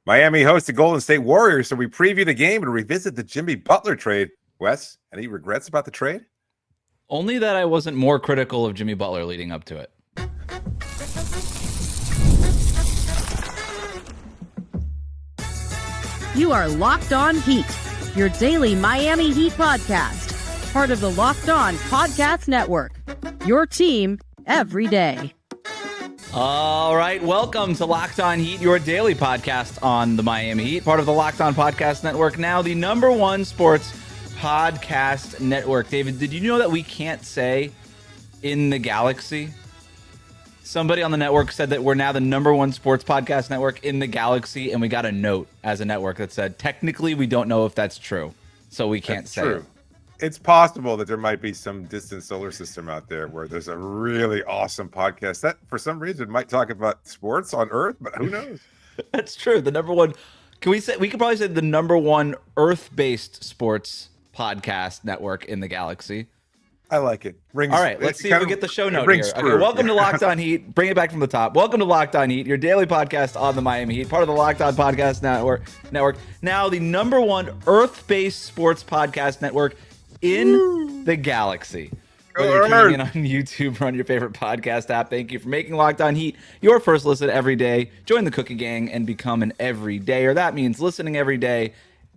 Miami hosts the Golden State Warriors, so we preview the game and revisit the Jimmy Butler trade. Wes, any regrets about the trade? Only that I wasn't more critical of Jimmy Butler leading up to it. You are Locked On Heat, your daily Miami Heat podcast, part of the Locked On Podcast Network, your team every day. All right, welcome to Locked On Heat, your daily podcast on the Miami Heat, part of the Locked On Podcast Network, now the #1 sports podcast network. David, did you know that we can't say in the galaxy? Somebody on the network said that we're now the #1 sports podcast network in the galaxy, and we got a note as a network that said, technically, we don't know if that's true, so we can't say it. It's possible that there might be some distant solar system out there where there's a really awesome podcast that, for some reason, might talk about sports on Earth, but who knows? That's true. The #1. Can we say? We could probably say the #1 Earth-based sports podcast network in the galaxy. I like it. All right, let's see if we get the show note here. Okay, welcome to Locked On Heat. Bring it back from the top. Welcome to Locked On Heat, your daily podcast on the Miami Heat, part of the Locked On Podcast Network. Now the #1 Earth-based sports podcast network in the galaxy. Whether you're tuning in on YouTube or on your favorite podcast app, thank you for making Locked On Heat your first listen every day. Join the Cookie Gang and become an everydayer. That means listening every day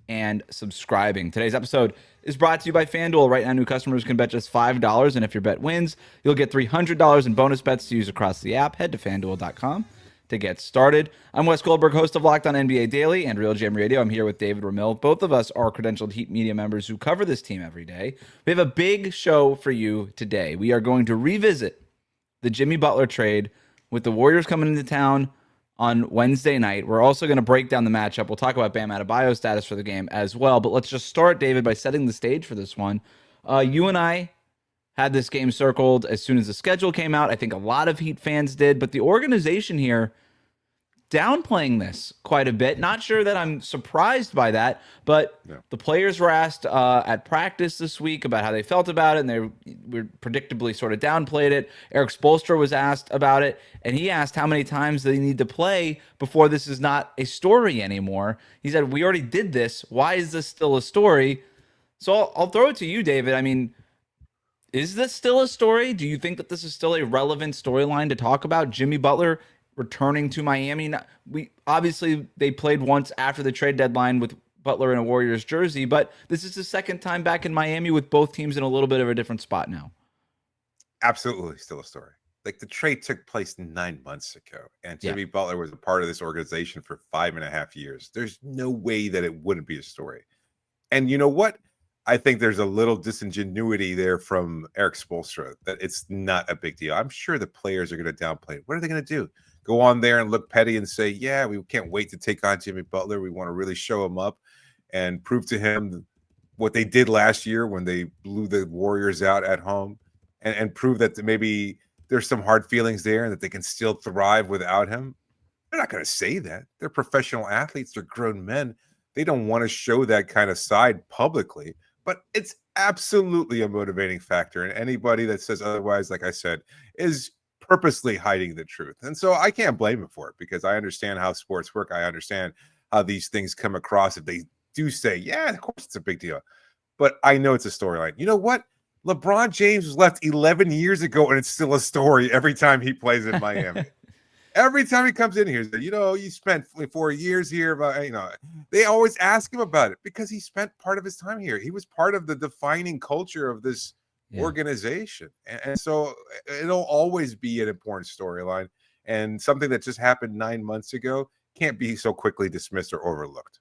and subscribing. Today's episode is brought to you by FanDuel. Right now, new customers can bet just $5, and if your bet wins, you'll get $300 in bonus bets to use across the app. Head to FanDuel.com to get started. I'm Wes Goldberg, host of Locked On NBA Daily and Real Jam Radio. I'm here with David Ramil. Both of us are credentialed Heat media members who cover this team every day. We have a big show for you today. We are going to revisit the Jimmy Butler trade with the Warriors coming into town on Wednesday night. We're also going to break down the matchup. We'll talk about Bam Adebayo's status for the game as well. But let's just start, David, by setting the stage for this one. You and I had this game circled as soon as the schedule came out. I think a lot of Heat fans did. But the organization here downplaying this quite a bit. Not sure that I'm surprised by that, but the players were asked at practice this week about how they felt about it, and they were predictably sort of downplayed it. Eric Spoelstra was asked about it, and he asked how many times they need to play before this is not a story anymore. He said, we already did this. Why is this still a story? So I'll throw it to you, David. I mean, is this still a story? Do you think that this is still a relevant storyline to talk about? Jimmy Butler returning to Miami. They played once after the trade deadline with Butler in a Warriors jersey, but this is the second time back in Miami with both teams in a little bit of a different spot now. Absolutely still a story. Like, the trade took place 9 months ago, and Jimmy Butler was a part of this organization for 5.5 years. There's no way that it wouldn't be a story. And you know what? I think there's a little disingenuity there from Eric Spoelstra that it's not a big deal. I'm sure the players are going to downplay it. What are they going to do? Go on there and look petty and say, yeah, we can't wait to take on Jimmy Butler. We want to really show him up and prove to him what they did last year when they blew the Warriors out at home, and prove that maybe there's some hard feelings there and that they can still thrive without him. They're not going to say that. They're professional athletes. They're grown men. They don't want to show that kind of side publicly, but it's absolutely a motivating factor. And anybody that says otherwise, like I said, is purposely hiding the truth. And so I can't blame him for it, because I understand how sports work. I understand how these things come across if they do say, yeah, of course it's a big deal. But I know it's a storyline. You know what? LeBron James was left 11 years ago, and it's still a story every time he plays in Miami. Every time he comes in here, you spent 4 years here. But, they always ask him about it because he spent part of his time here. He was part of the defining culture of this organization. And so it'll always be an important storyline, and something that just happened 9 months ago can't be so quickly dismissed or overlooked.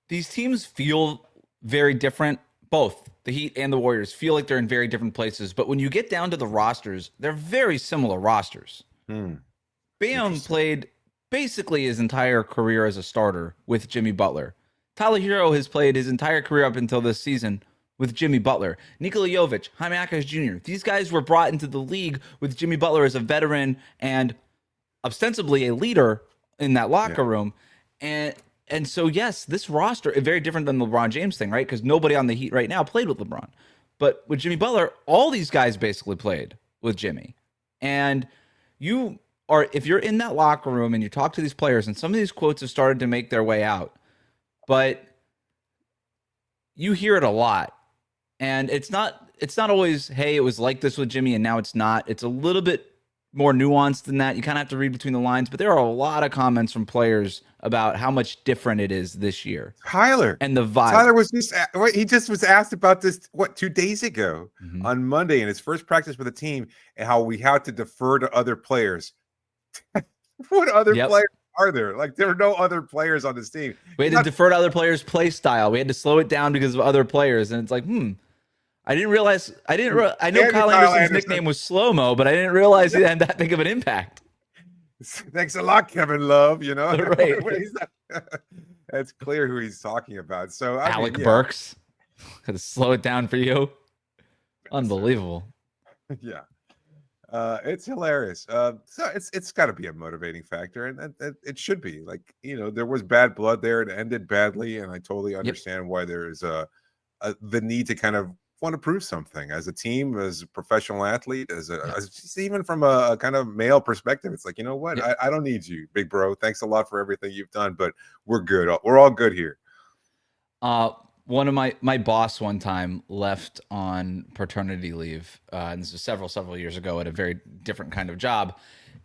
These teams feel very different. Both the Heat and the Warriors feel like they're in very different places, but when you get down to the rosters, they're very similar rosters. Bam played basically his entire career as a starter with Jimmy Butler. Tyler Herro has played his entire career up until this season with Jimmy Butler. Nikola Jovic, Jaime Jaquez Jr. These guys were brought into the league with Jimmy Butler as a veteran and ostensibly a leader in that locker room. And so, yes, this roster is very different than the LeBron James thing, right? Because nobody on the Heat right now played with LeBron. But with Jimmy Butler, all these guys basically played with Jimmy. And you if you're in that locker room and you talk to these players, and some of these quotes have started to make their way out, but you hear it a lot. And it's not always, hey, it was like this with Jimmy and now it's not. It's a little bit more nuanced than that. You kind of have to read between the lines, but there are a lot of comments from players about how much different it is this year. Tyler and the vibe. Tyler was just was asked about this 2 days ago on Monday in his first practice with the team, and how we had to defer to other players. What other players are there? Like, there are no other players on this team. We had to defer to other players' play style. We had to slow it down because of other players, and it's like, I didn't realize. I know Kyle Anderson's nickname was Slow-Mo, but I didn't realize he had that big of an impact. Thanks a lot, Kevin Love. You know, right? It's clear who he's talking about. So Alec Burks, gotta slow it down for you. Unbelievable. Yeah. It's hilarious. So it's got to be a motivating factor, and it should be. Like, there was bad blood there. It ended badly, and I totally understand why there is the need to kind of want to prove something as a team, as a professional athlete, as even from a kind of male perspective. It's like, you know what? I don't need you, big bro. Thanks a lot for everything you've done, but we're good. We're all good here. One of my boss one time left on paternity leave, and this was several years ago at a very different kind of job,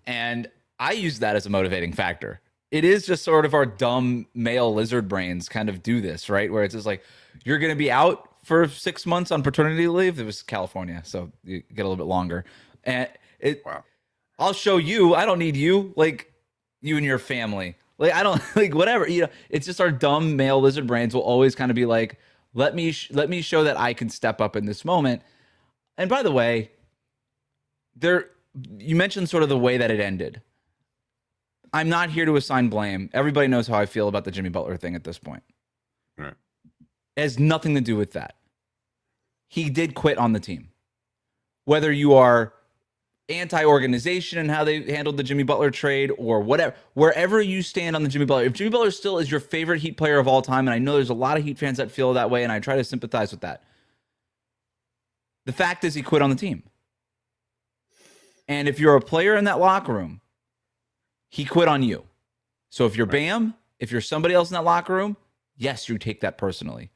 and I used that as a motivating factor. It is just sort of our dumb male lizard brains kind of do this, right? Where it's just like, you're going to be out for 6 months on paternity leave. It was California, so you get a little bit longer. And I'll show you. I don't need you, like you and your family. Like, I don't like whatever, it's just our dumb male lizard brains will always kind of be like, let me show that I can step up in this moment. And by the way, you mentioned sort of the way that it ended. I'm not here to assign blame. Everybody knows how I feel about the Jimmy Butler thing at this point. Right. It has nothing to do with that. He did quit on the team. Whether you are anti-organization and how they handled the Jimmy Butler trade or whatever, wherever you stand on the Jimmy Butler, if Jimmy Butler still is your favorite Heat player of all time, and I know there's a lot of Heat fans that feel that way, and I try to sympathize with that. The fact is he quit on the team. And if you're a player in that locker room, he quit on you. So if you're Bam, if you're somebody else in that locker room, yes, you take that personally.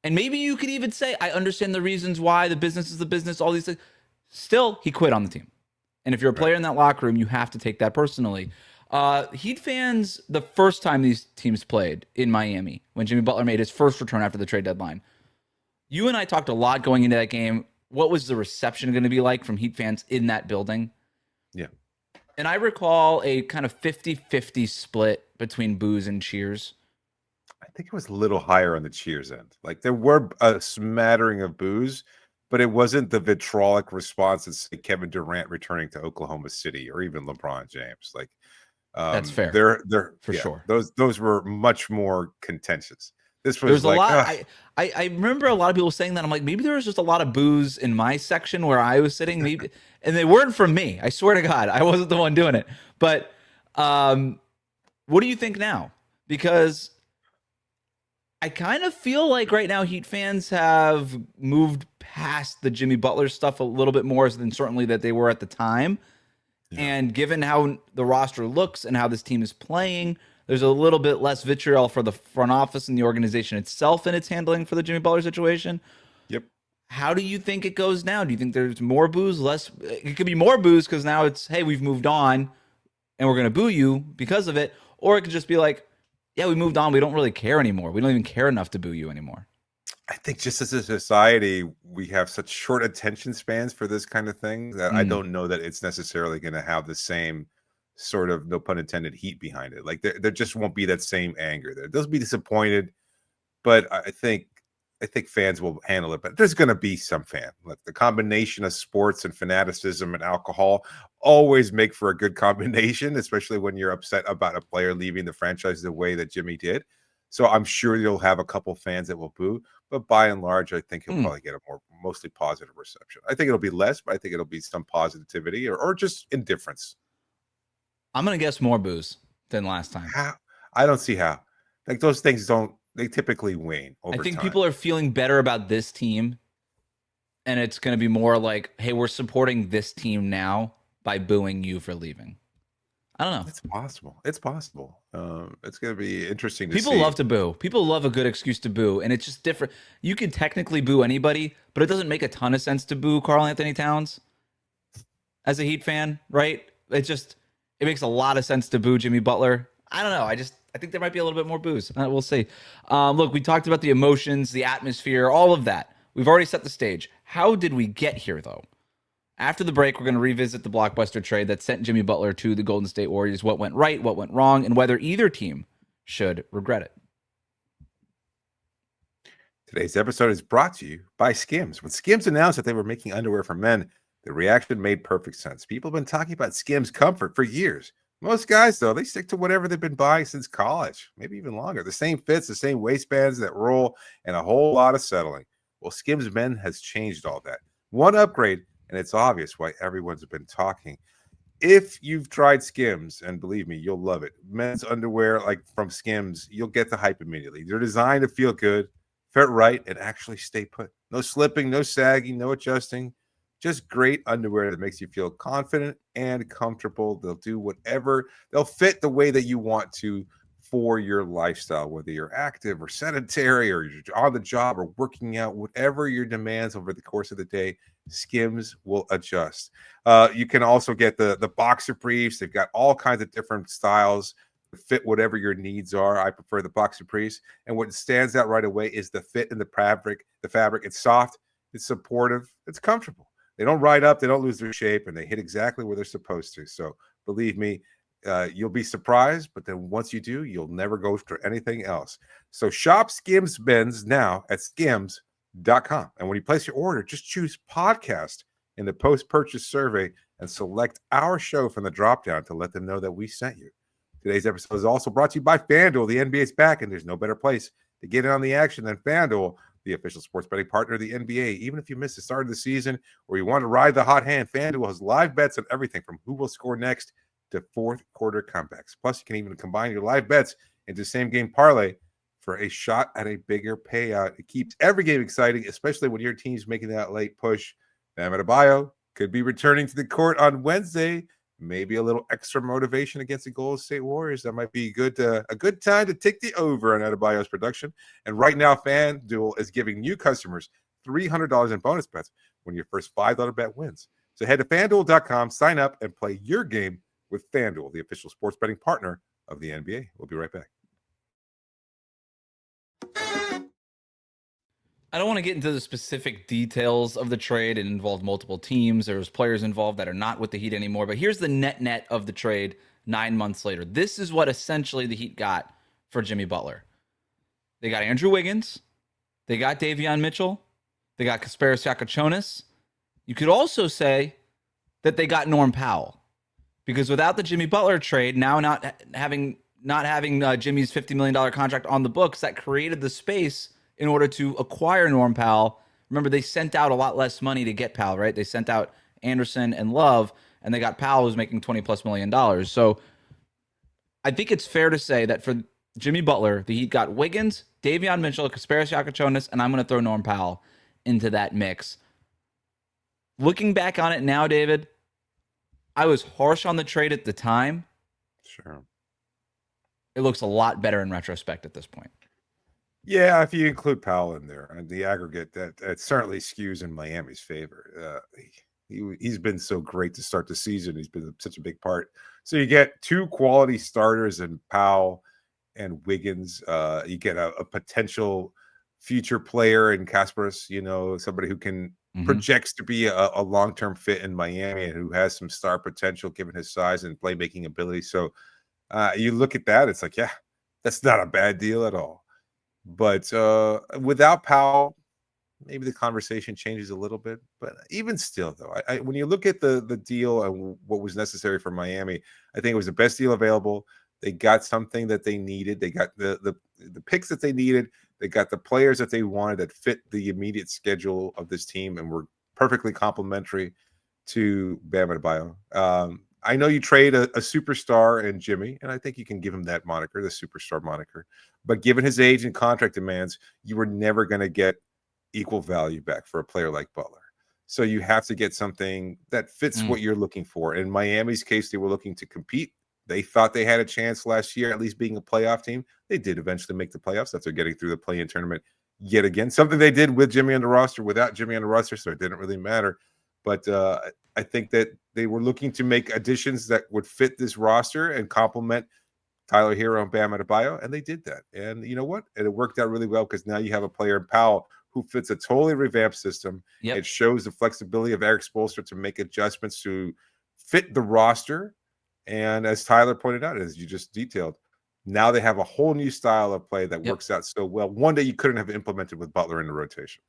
And maybe you could even say, I understand the reasons why, the business is the business, all these things. Still, he quit on the team. And if you're a player in that locker room, you have to take that personally. Heat fans, the first time these teams played in Miami, when Jimmy Butler made his first return after the trade deadline, you and I talked a lot going into that game. What was the reception going to be like from Heat fans in that building? Yeah. And I recall a kind of 50-50 split between boos and cheers. I think it was a little higher on the cheers end. Like, there were a smattering of boos, but it wasn't the vitriolic response as Kevin Durant returning to Oklahoma City or even LeBron James. Like, that's fair. They're for sure. Those were much more contentious. This was There's like, a lot. I remember a lot of people saying that. I'm like, maybe there was just a lot of boos in my section where I was sitting, maybe, and they weren't from me. I swear to God, I wasn't the one doing it. But what do you think now? Because I kind of feel like right now Heat fans have moved past the Jimmy Butler stuff a little bit more than certainly that they were at the time. Yeah. And given how the roster looks and how this team is playing, there's a little bit less vitriol for the front office and the organization itself in its handling for the Jimmy Butler situation. Yep. How do you think it goes now? Do you think there's more boos, less? It could be more boos because now it's, hey, we've moved on and we're going to boo you because of it. Or it could just be like, yeah, we moved on. We don't really care anymore. We don't even care enough to boo you anymore. I think just as a society, we have such short attention spans for this kind of thing that I don't know that it's necessarily going to have the same sort of, no pun intended, heat behind it. Like, there just won't be that same anger there. They'll be disappointed, but I think fans will handle it. But there's going to be some fan. Like, the combination of sports and fanaticism and alcohol always make for a good combination, especially when you're upset about a player leaving the franchise the way that Jimmy did. So I'm sure you'll have a couple fans that will boo, but by and large, I think he'll probably get a mostly positive reception. I think it'll be less, but I think it'll be some positivity or just indifference. I'm going to guess more boos than last time. I don't see how. Like, those things they typically wane over time. I think people are feeling better about this team, and it's going to be more like, hey, we're supporting this team now by booing you for leaving. I don't know. It's possible. It's possible. It's going to be interesting to People see. love to boo. People love a good excuse to boo, and it's just different. You can technically boo anybody, but it doesn't make a ton of sense to boo Karl Anthony Towns as a Heat fan, right? It makes a lot of sense to boo Jimmy Butler. I don't know. I think there might be a little bit more boos. We'll see. Look, we talked about the emotions, the atmosphere, all of that. We've already set the stage. How did we get here, though? After the break, we're going to revisit the blockbuster trade that sent Jimmy Butler to the Golden State Warriors, what went right, what went wrong, and whether either team should regret it. Today's episode is brought to you by Skims. When Skims announced that they were making underwear for men, the reaction made perfect sense. People have been talking about Skims comfort for years. Most guys, though, they stick to whatever they've been buying since college, maybe even longer. The same fits, the same waistbands that roll, and a whole lot of settling. Well, Skims Men has changed all that. One upgrade, and it's obvious why everyone's been talking. If you've tried Skims, and believe me, you'll love it. Men's underwear, like from Skims, you'll get the hype immediately. They're designed to feel good, fit right, and actually stay put. No slipping, no sagging, no adjusting. Just great underwear that makes you feel confident and comfortable. They'll do whatever. They'll fit the way that you want to for your lifestyle, whether you're active or sedentary or you're on the job or working out, whatever your demands over the course of the day, Skims will adjust. You can also get the boxer briefs. They've got all kinds of different styles to fit whatever your needs are. I prefer the boxer briefs. And what stands out right away is the fit in the fabric. The fabric, it's soft, it's supportive, it's comfortable. They don't ride up, they don't lose their shape, and they hit exactly where they're supposed to. So believe me, you'll be surprised, but then once you do, you'll never go for anything else. So shop Skims Men's now at skims.com. And when you place your order, just choose podcast in the post-purchase survey and select our show from the drop-down to let them know that we sent you. Today's episode is also brought to you by FanDuel. The NBA's back, and there's no better place to get in on the action than FanDuel, the official sports betting partner of the NBA. Even if you missed the start of the season or you want to ride the hot hand, FanDuel has live bets on everything from who will score next to fourth quarter comebacks. Plus, you can even combine your live bets into same-game parlay for a shot at a bigger payout. It keeps every game exciting, especially when your team's making that late push. Bam Adebayo could be returning to the court on Wednesday. Maybe a little extra motivation against the Golden State Warriors. That might be a good time to take the over on Adebayo's production. And right now, FanDuel is giving new customers $300 in bonus bets when your first $5 bet wins. So head to FanDuel.com, sign up, and play your game with FanDuel, the official sports betting partner of the NBA. We'll be right back. I don't want to get into the specific details of the trade. It involved multiple teams. There was players involved that are not with the Heat anymore. But here's the net of the trade 9 months later. This is what essentially the Heat got for Jimmy Butler. They got Andrew Wiggins. They got Davion Mitchell. They got Casparis Yakotonas. You could also say that they got Norman Powell. Because without the Jimmy Butler trade, now not having Jimmy's $50 million contract on the books, that created the space in order to acquire Norman Powell. Remember, they sent out a lot less money to get Powell, right? They sent out Anderson and Love, and they got Powell, who's making $20+ million. So I think it's fair to say that for Jimmy Butler, the Heat got Wiggins, Davion Mitchell, Casparis Yakotonas, and I'm going to throw Norman Powell into that mix. Looking back on it now, David, I was harsh on the trade at the time. Sure. It looks a lot better in retrospect at this point. Yeah, if you include Powell in there, and the aggregate, that certainly skews in Miami's favor. He's been so great to start the season. He's been such a big part. So you get two quality starters in Powell and Wiggins. You get a potential future player in Casparis, somebody who can projects to be a long-term fit in Miami and who has some star potential given his size and playmaking ability. So you look at that, it's like, yeah, that's not a bad deal at all. But without Powell, maybe the conversation changes a little bit. But even still, though, when you look at the deal and what was necessary for Miami, I think it was the best deal available. They got something that they needed. They got the picks that they needed. They got the players that they wanted that fit the immediate schedule of this team and were perfectly complementary to Bam Adebayo. I know you trade a superstar in Jimmy, and I think you can give him that moniker, the superstar moniker. But given his age and contract demands, you were never going to get equal value back for a player like Butler. So you have to get something that fits what you're looking for. In Miami's case, they were looking to compete They thought they had a chance last year, at least being a playoff team. They did eventually make the playoffs after getting through the play-in tournament yet again. Something they did with Jimmy on the roster, without Jimmy on the roster, so it didn't really matter. But I think that they were looking to make additions that would fit this roster and complement Tyler Herro and Bam Adebayo, and they did that. And you know what? And it worked out really well because now you have a player in Powell who fits a totally revamped system. Yep. It shows the flexibility of Eric Spoelstra to make adjustments to fit the roster. And as Tyler pointed out, as you just detailed, now they have a whole new style of play that works out so well. One that you couldn't have implemented with Butler in the rotation.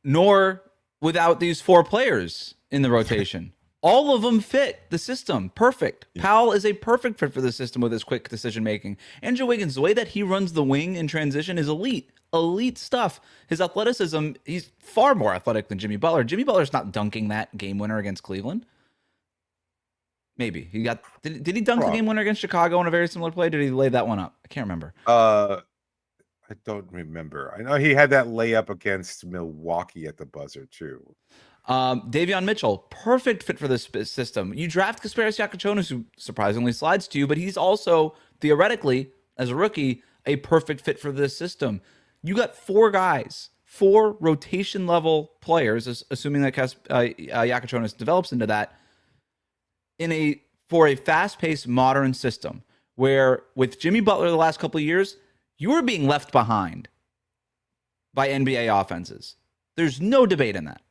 Nor without these 4 players in the rotation. All of them fit the system. Perfect. Yeah. Powell is a perfect fit for the system with his quick decision-making. Andrew Wiggins, the way that he runs the wing in transition is elite. Elite stuff. His athleticism, he's far more athletic than Jimmy Butler. Jimmy Butler's not dunking that game winner against Cleveland. Maybe. He got. Did he dunk the game winner against Chicago in a very similar play? Did he lay that one up? I can't remember. I don't remember. I know he had that layup against Milwaukee at the buzzer, too. Davion Mitchell, perfect fit for this system. You draft Casparis Yakotonas, who surprisingly slides to you, but he's also, theoretically, as a rookie, a perfect fit for this system. You got 4 guys, 4 rotation-level players, assuming that Yakotonas develops into that, for a fast-paced modern system where with Jimmy Butler the last couple of years, you were being left behind by NBA offenses. There's no debate in that.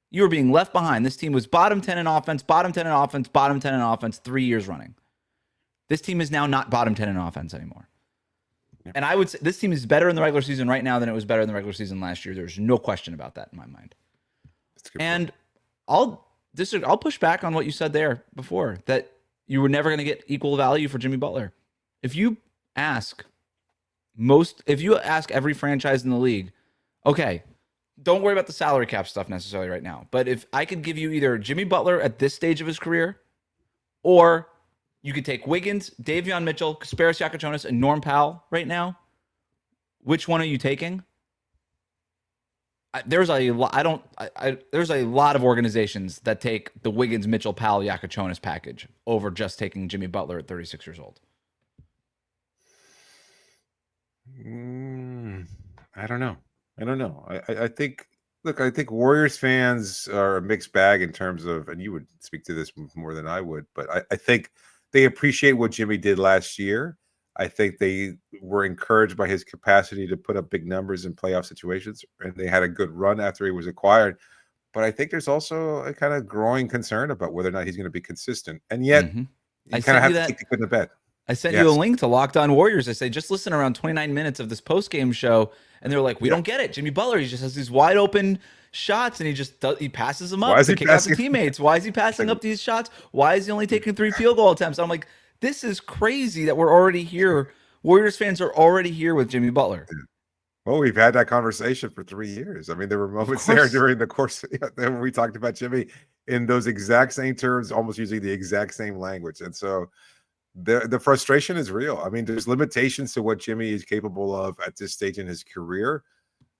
You were being left behind. This team was bottom 10 in offense, bottom 10 in offense, bottom 10 in offense 3 years running. This team is now not bottom 10 in offense anymore. Yeah. And I would say this team is better in the regular season right now than it was better in the regular season last year. There's no question about that in my mind. And I'll push back on what you said there before, that you were never going to get equal value for Jimmy Butler. If you ask every franchise in the league, okay, don't worry about the salary cap stuff necessarily right now, but if I could give you either Jimmy Butler at this stage of his career, or you could take Wiggins, Davion Mitchell, Casparis Yakotonas, and Norman Powell right now, which one are you taking? There's a lot of organizations that take the Wiggins, Mitchell, Powell, Yakotonas package over just taking Jimmy Butler at 36 years old. I don't know. I think Warriors fans are a mixed bag in terms of, and you would speak to this more than I would, but I think they appreciate what Jimmy did last year. I think they were encouraged by his capacity to put up big numbers in playoff situations, and they had a good run after he was acquired. But I think there's also a kind of growing concern about whether or not he's going to be consistent. And yet, you kind of have to take the good and the bad. I sent you a link to Locked On Warriors. I say, just listen around 29 minutes of this post-game show, and they're like, we don't get it. Jimmy Butler, he just has these wide open shots, and he passes them up to kick out the teammates. Why is he passing up these shots? Why is he only taking 3 field goal attempts? I'm like, this is crazy that we're already here. Warriors fans are already here with Jimmy Butler. Well, we've had that conversation for 3 years. I mean, there were moments there during the course when we talked about Jimmy in those exact same terms, almost using the exact same language. And so the frustration is real. I mean, there's limitations to what Jimmy is capable of at this stage in his career.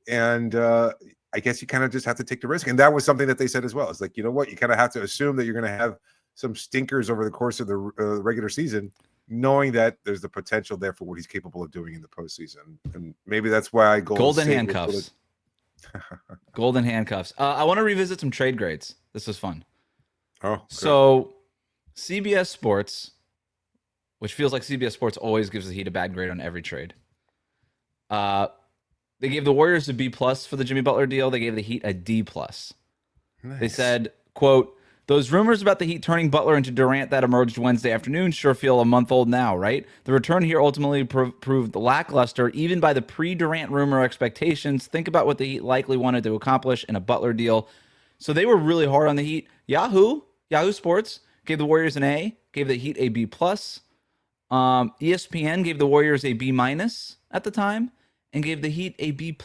And I guess you kind of just have to take the risk. And that was something that they said as well. It's like, you know what? You kind of have to assume that you're going to have some stinkers over the course of the regular season, knowing that there's the potential there for what he's capable of doing in the postseason. And maybe that's why Golden handcuffs. Golden handcuffs. I want to revisit some trade grades. This was fun. Oh, okay. So CBS Sports, which feels like CBS Sports always gives the Heat a bad grade on every trade. They gave the Warriors a B+ for the Jimmy Butler deal. They gave the Heat a D+. Nice. They said, quote, those rumors about the Heat turning Butler into Durant that emerged Wednesday afternoon sure feel a month old now, right? The return here ultimately proved lackluster, even by the pre-Durant rumor expectations. Think about what the Heat likely wanted to accomplish in a Butler deal. So they were really hard on the Heat. Yahoo Sports gave the Warriors an A, gave the Heat a B+. ESPN gave the Warriors a B- at the time and gave the Heat a B+.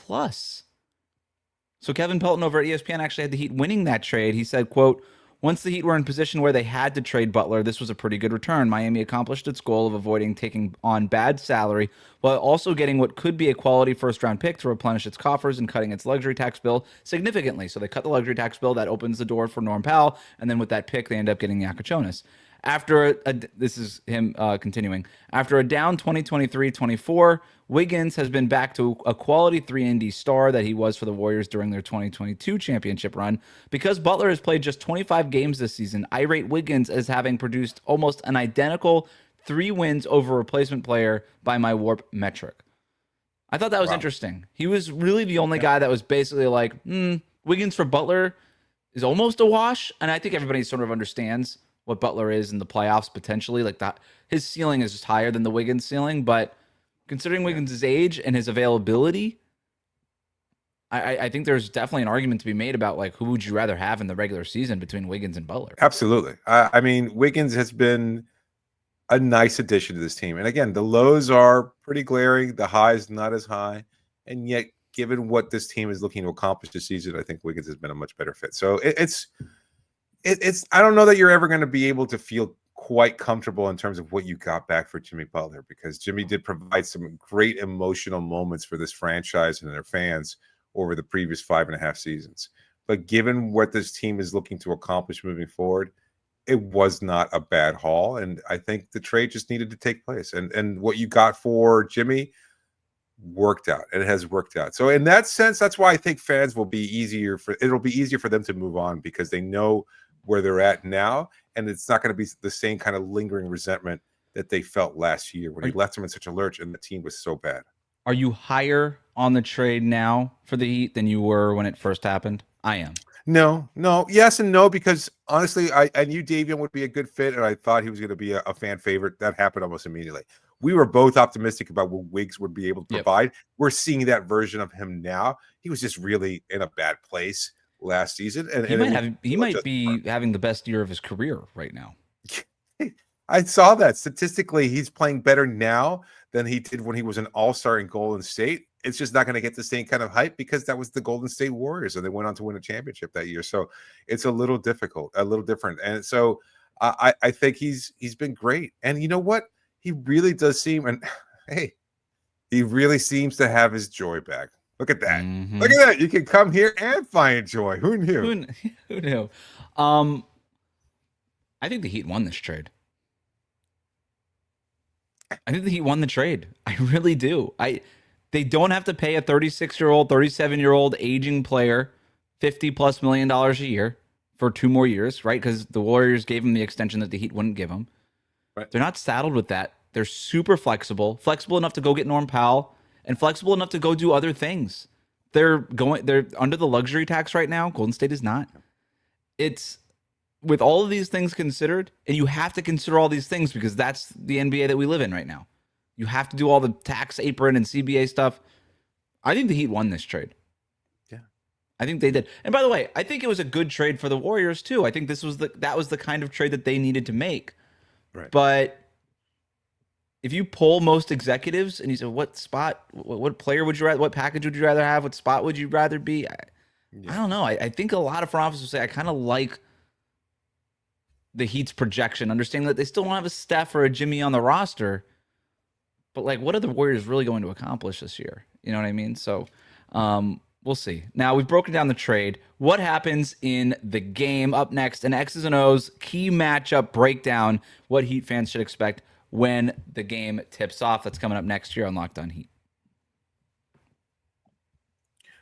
So Kevin Pelton over at ESPN actually had the Heat winning that trade. He said, quote, once the Heat were in position where they had to trade Butler, this was a pretty good return. Miami accomplished its goal of avoiding taking on bad salary while also getting what could be a quality first-round pick to replenish its coffers and cutting its luxury tax bill significantly. So they cut the luxury tax bill. That opens the door for Norman Powell. And then with that pick, they end up getting Yakotonas. This is him continuing. After a down 2023-24, Wiggins has been back to a quality 3-and-D star that he was for the Warriors during their 2022 championship run. Because Butler has played just 25 games this season, I rate Wiggins as having produced almost an identical 3 wins over a replacement player by my WARP metric. I thought that was interesting. He was really the only guy that was basically like, Wiggins for Butler is almost a wash. And I think everybody sort of understands what Butler is in the playoffs potentially. Like that, his ceiling is just higher than the Wiggins ceiling. But considering Wiggins' age and his availability, I think there's definitely an argument to be made about like who would you rather have in the regular season between Wiggins and Butler. Absolutely. I mean, Wiggins has been a nice addition to this team. And again, the lows are pretty glaring. The highs not as high. And yet, given what this team is looking to accomplish this season, I think Wiggins has been a much better fit. So it's I don't know that you're ever going to be able to feel quite comfortable in terms of what you got back for Jimmy Butler, because Jimmy did provide some great emotional moments for this franchise and their fans over the previous 5.5 seasons. But given what this team is looking to accomplish moving forward, it was not a bad haul. And I think the trade just needed to take place. And what you got for Jimmy worked out, and it has worked out. So in that sense, that's why I think fans will be it'll be easier for them to move on, because they know where they're at now, and it's not going to be the same kind of lingering resentment that they felt last year when he left them in such a lurch and the team was so bad. Are you higher on the trade now for the Heat than you were when it first happened? I am. No, yes and no, because honestly, I knew Davion would be a good fit, and I thought he was going to be a fan favorite. That happened almost immediately. We were both optimistic about what Wiggs would be able to provide. We're seeing that version of him now. He was just really in a bad place last season, and he might be having the best year of his career right now. I saw that statistically. He's playing better now than he did when he was an all-star in Golden State. It's just not going to get the same kind of hype because that was the Golden State Warriors, and they went on to win a championship that year. So it's a little difficult, a little different. And so I think he's been great. And you know what? He really does seem, and hey, he really seems to have his joy back. Look at that. Mm-hmm. Look at that. You can come here and find joy. Who knew? Who knew? I think the Heat won this trade. I think the Heat won the trade. I really do. They don't have to pay a 36-year-old, 37-year-old aging player $50+ million a year for 2 more years, right? Because the Warriors gave him the extension that the Heat wouldn't give him. Right. They're not saddled with that. They're super flexible enough to go get Norman Powell, and flexible enough to go do other things. They're under the luxury tax right now. Golden State is not. It's with all of these things considered, and you have to consider all these things because that's the NBA that we live in right now. You have to do all the tax apron and CBA stuff. I think the Heat won this trade. Yeah. I think they did. And by the way, I think it was a good trade for the Warriors too. I think that was the kind of trade that they needed to make. Right. But if you poll most executives and you say, what spot, what player would you rather, what package would you rather have, what spot would you rather be? I don't know. I think a lot of front offices say, I kind of like the Heat's projection, understanding that they still don't have a Steph or a Jimmy on the roster. But like, what are the Warriors really going to accomplish this year? You know what I mean? So we'll see. Now we've broken down the trade. What happens in the game? Up next, an X's and O's key matchup breakdown. What Heat fans should expect when the game tips off. That's coming up next year on Locked On Heat.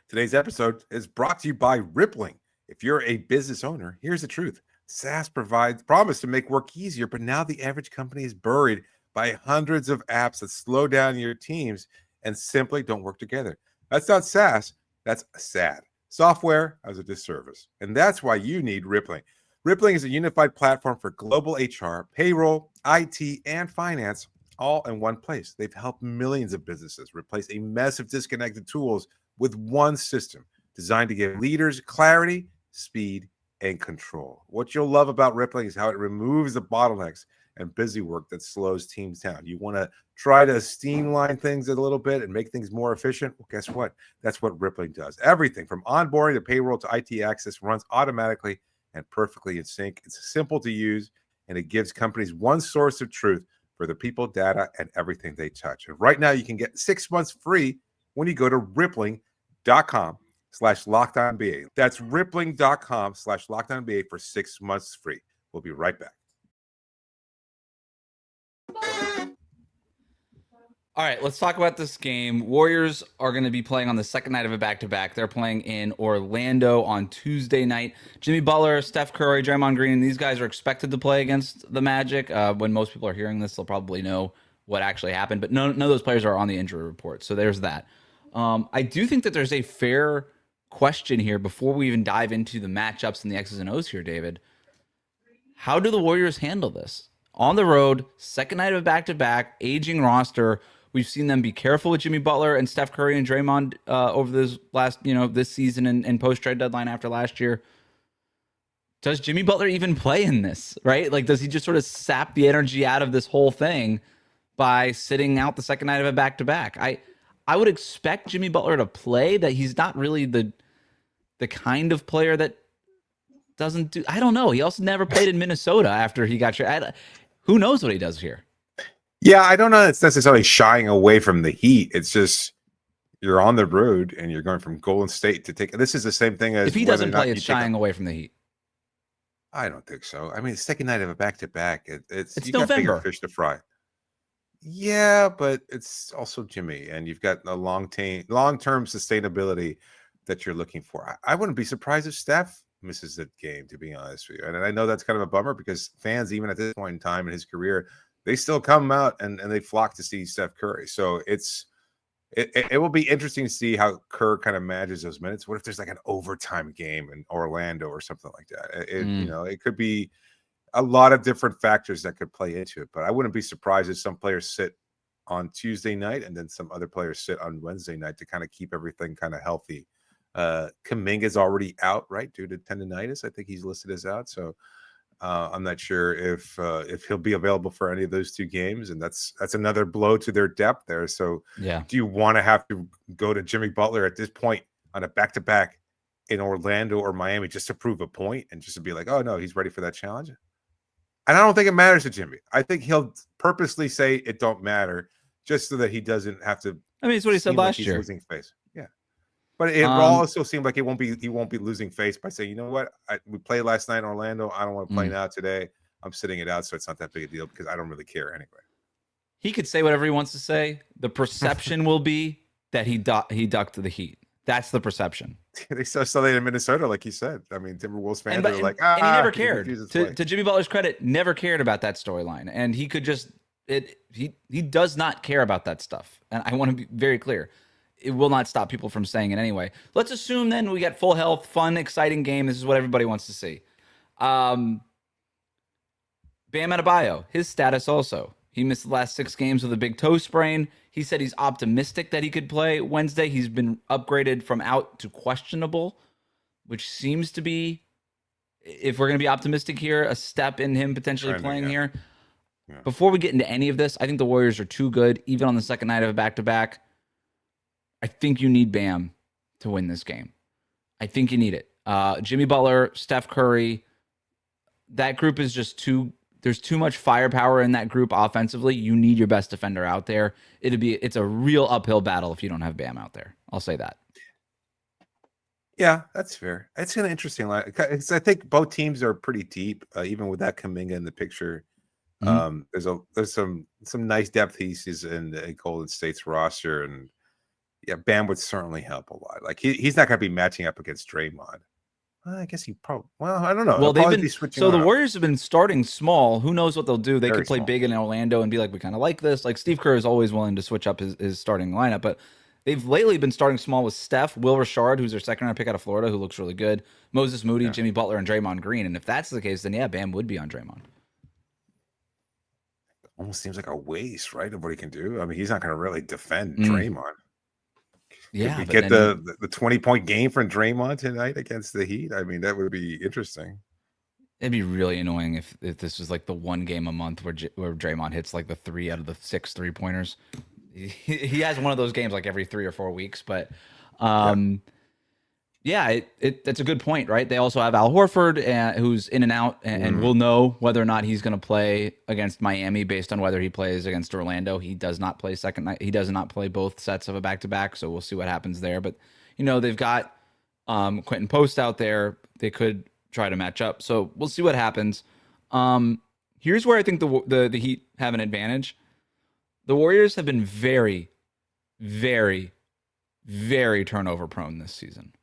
Today's episode is brought to you by Rippling. If you're a business owner, here's the truth. SaaS promise to make work easier, but now the average company is buried by hundreds of apps that slow down your teams and simply don't work together. That's not SaaS, that's sad. Software as a disservice. And that's why you need Rippling. Rippling is a unified platform for global HR, payroll, IT, and finance, all in one place. They've helped millions of businesses replace a mess of disconnected tools with one system designed to give leaders clarity, speed, and control. What you'll love about Rippling is how it removes the bottlenecks and busy work that slows teams down. You want to try to streamline things a little bit and make things more efficient? Well, guess what? That's what Rippling does. Everything from onboarding to payroll to IT access runs automatically and perfectly in sync. It's simple to use, and it gives companies one source of truth for the people, data, and everything they touch. And right now, you can get 6 months free when you go to rippling.com/LockedOnNBA. That's rippling.com/LockedOnNBA for 6 months free. We'll be right back. All right, let's talk about this game. Warriors are going to be playing on the second night of a back-to-back. They're playing in Orlando on Tuesday night. Jimmy Butler, Steph Curry, Draymond Green, these guys are expected to play against the Magic. When most people are hearing this, they'll probably know what actually happened. But none of those players are on the injury report, so there's that. I do think that there's a fair question here before we even dive into the matchups and the X's and O's here, David. How do the Warriors handle this? On the road, second night of a back-to-back, aging roster. We've seen them be careful with Jimmy Butler and Steph Curry and Draymond over this last, this season and post-trade deadline after last year. Does Jimmy Butler even play in this, right? Like, does he just sort of sap the energy out of this whole thing by sitting out the second night of a back-to-back? I would expect Jimmy Butler to play, that he's not really the kind of player that doesn't do... I don't know. He also never played in Minnesota after he got who knows what he does here? Yeah, I don't know. It's necessarily shying away from the Heat. It's just you're on the road and you're going from Golden State to take. This is the same thing as if he doesn't play, it's shying away from the Heat. I don't think so. I mean, the second night of a back-to-back. It's you November. got bigger fish to fry. Yeah, but it's also Jimmy, and you've got a long-term sustainability that you're looking for. I wouldn't be surprised if Steph misses the game, to be honest with you. And I know that's kind of a bummer because fans, even at this point in time in his career, they still come out and they flock to see Steph Curry. So it will be interesting to see how Kerr kind of manages those minutes. What if there's like an overtime game in Orlando or something like that? It could be a lot of different factors that could play into it. But I wouldn't be surprised if some players sit on Tuesday night and then some other players sit on Wednesday night to kind of keep everything kind of healthy. Kuminga's already out, right, due to tendonitis. I think he's listed as out. So I'm not sure if he'll be available for any of those two games, and that's another blow to their depth there. So, do you want to have to go to Jimmy Butler at this point on a back-to-back in Orlando or Miami just to prove a point and just to be like, oh no, he's ready for that challenge? And I don't think it matters to Jimmy. I think he'll purposely say it don't matter just so that he doesn't have to. I mean, it's what he said last year. Losing face, yeah. But it also seemed like he won't be losing face by saying, you know what, we played last night in Orlando. I don't want to play now today. I'm sitting it out, so it's not that big a deal because I don't really care anyway. He could say whatever he wants to say. The perception will be that he ducked the Heat. That's the perception. They still saw that in Minnesota, like you said. I mean, Timberwolves fans are like, and he never cared. To Jimmy Butler's credit, never cared about that storyline, and he could just he does not care about that stuff. And I want to be very clear. It will not stop people from saying it anyway. Let's assume then we get full health, fun, exciting game. This is what everybody wants to see. Bam Adebayo, his status also. He missed the last 6 games with a big toe sprain. He said he's optimistic that he could play Wednesday. He's been upgraded from out to questionable, which seems to be, if we're going to be optimistic here, a step in him potentially playing here. Yeah. Before we get into any of this, I think the Warriors are too good, even on the second night of a back-to-back. I think you need Bam to win this game. I think you need it. Jimmy Butler, Steph Curry, that group is just there's too much firepower in that group offensively. You need your best defender out there. It's a real uphill battle if you don't have Bam out there. I'll say that. Yeah, that's fair. It's an interesting line. I think both teams are pretty deep, even with that Kuminga in the picture. There's some nice depth pieces in Golden State's roster, and yeah, Bam would certainly help a lot. Like he's not going to be matching up against Draymond. I guess he probably. Well, I don't know. Well, the Warriors have been starting small. Who knows what they'll do? They could play big in Orlando and be like, we kind of like this. Like Steve Kerr is always willing to switch up his starting lineup, but they've lately been starting small with Steph, Will Richard, who's their second-round pick out of Florida, who looks really good, Moses Moody, Jimmy Butler, and Draymond Green. And if that's the case, then yeah, Bam would be on Draymond. Almost seems like a waste, right, of what he can do. I mean, he's not going to really defend Draymond. Yeah, we get the 20-point game from Draymond tonight against the Heat. I mean, that would be interesting. It'd be really annoying if this was like the one game a month where Draymond hits like the 3 out of the 6 3-pointers. He has one of those games like every 3 or 4 weeks, but that's a good point, right? They also have Al Horford, who's in and out, and we'll know whether or not he's going to play against Miami based on whether he plays against Orlando. He does not play second night. He does not play both sets of a back-to-back, so we'll see what happens there. But, they've got Quentin Post out there. They could try to match up, so we'll see what happens. Here's where I think the Heat have an advantage. The Warriors have been very, very, very turnover prone this season.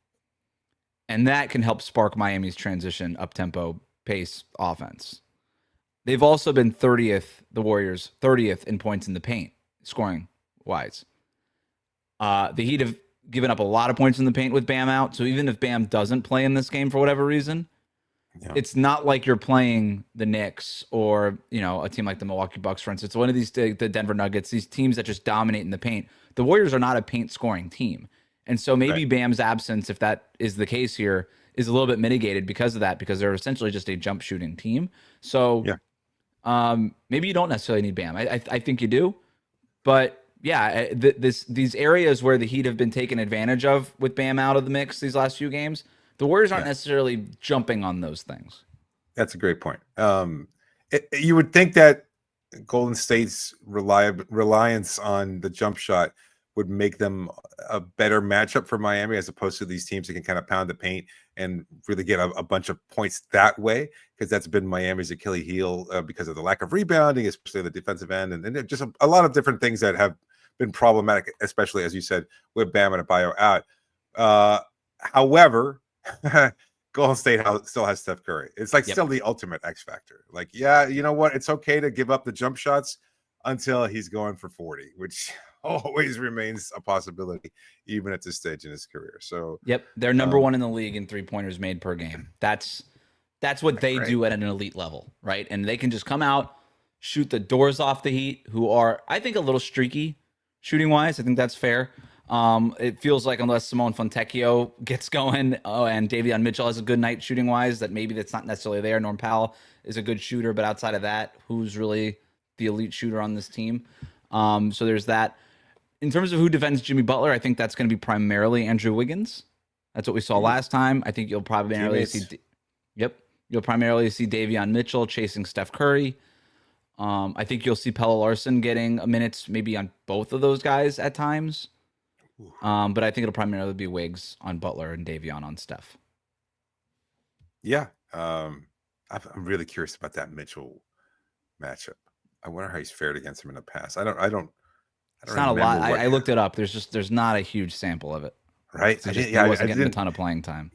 And that can help spark Miami's transition up-tempo pace offense. They've also been 30th, the Warriors, 30th in points in the paint, scoring-wise. The Heat have given up a lot of points in the paint with Bam out, so even if Bam doesn't play in this game for whatever reason, it's not like you're playing the Knicks or, a team like the Milwaukee Bucks, for instance. One of these, the Denver Nuggets, these teams that just dominate in the paint. The Warriors are not a paint-scoring team. And so maybe Bam's absence, if that is the case here, is a little bit mitigated because of that, because they're essentially just a jump shooting team. So maybe you don't necessarily need Bam. I think you do. But yeah, these areas where the Heat have been taken advantage of with Bam out of the mix these last few games, the Warriors aren't necessarily jumping on those things. That's a great point. You would think that Golden State's reliance on the jump shot would make them a better matchup for Miami, as opposed to these teams that can kind of pound the paint and really get a bunch of points that way, because that's been Miami's Achilles heel because of the lack of rebounding, especially at the defensive end, and just a lot of different things that have been problematic, especially, as you said, with Bam Adebayo out. However, Golden State still has Steph Curry. It's like still the ultimate X factor. Like, you know what? It's okay to give up the jump shots until he's going for 40, which always remains a possibility, even at this stage in his career. So, they're number one in the league in 3-pointers made per game. That's what they do at an elite level, right? And they can just come out, shoot the doors off the Heat, who are, I think, a little streaky shooting wise. I think that's fair. It feels like unless Simone Fontecchio gets going and Davion Mitchell has a good night shooting wise, that maybe that's not necessarily there. Norman Powell is a good shooter, but outside of that, who's really the elite shooter on this team? So there's that. In terms of who defends Jimmy Butler, I think that's going to be primarily Andrew Wiggins. That's what we saw last time. I think you'll primarily see Davion Mitchell chasing Steph Curry. I think you'll see Pelle Larsson getting minutes maybe on both of those guys at times. But I think it'll primarily be Wiggs on Butler and Davion on Steph. Yeah. I'm really curious about that Mitchell matchup. I wonder how he's fared against him in the past. It's not a lot. I looked it up. There's not a huge sample of it. Right. He wasn't getting a ton of playing time.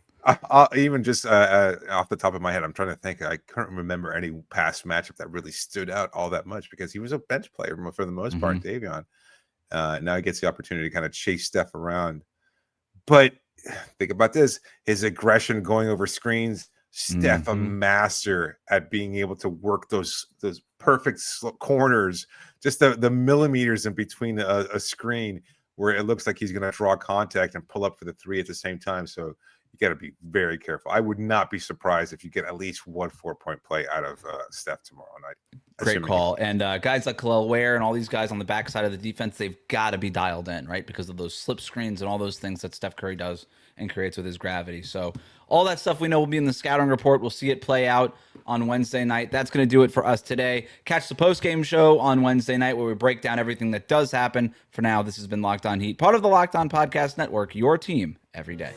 Even just off the top of my head, I'm trying to think. I couldn't remember any past matchup that really stood out all that much, because he was a bench player for the most part, Davion. Now he gets the opportunity to kind of chase Steph around. But think about this. His aggression going over screens, Steph, a master at being able to work those perfect corners, just the millimeters in between a screen where it looks like he's going to draw contact and pull up for the three at the same time. So you got to be very careful. I would not be surprised if you get at least 1 4-point play out of Steph tomorrow night. Great call. And guys like Kel'el Ware and all these guys on the backside of the defense, they've got to be dialed in, right? Because of those slip screens and all those things that Steph Curry does and creates with his gravity. So all that stuff we know will be in the scouting report. We'll see it play out on Wednesday night. That's going to do it for us today. Catch the post-game show on Wednesday night where we break down everything that does happen. For now, this has been Locked On Heat, part of the Locked On Podcast Network, your team every day.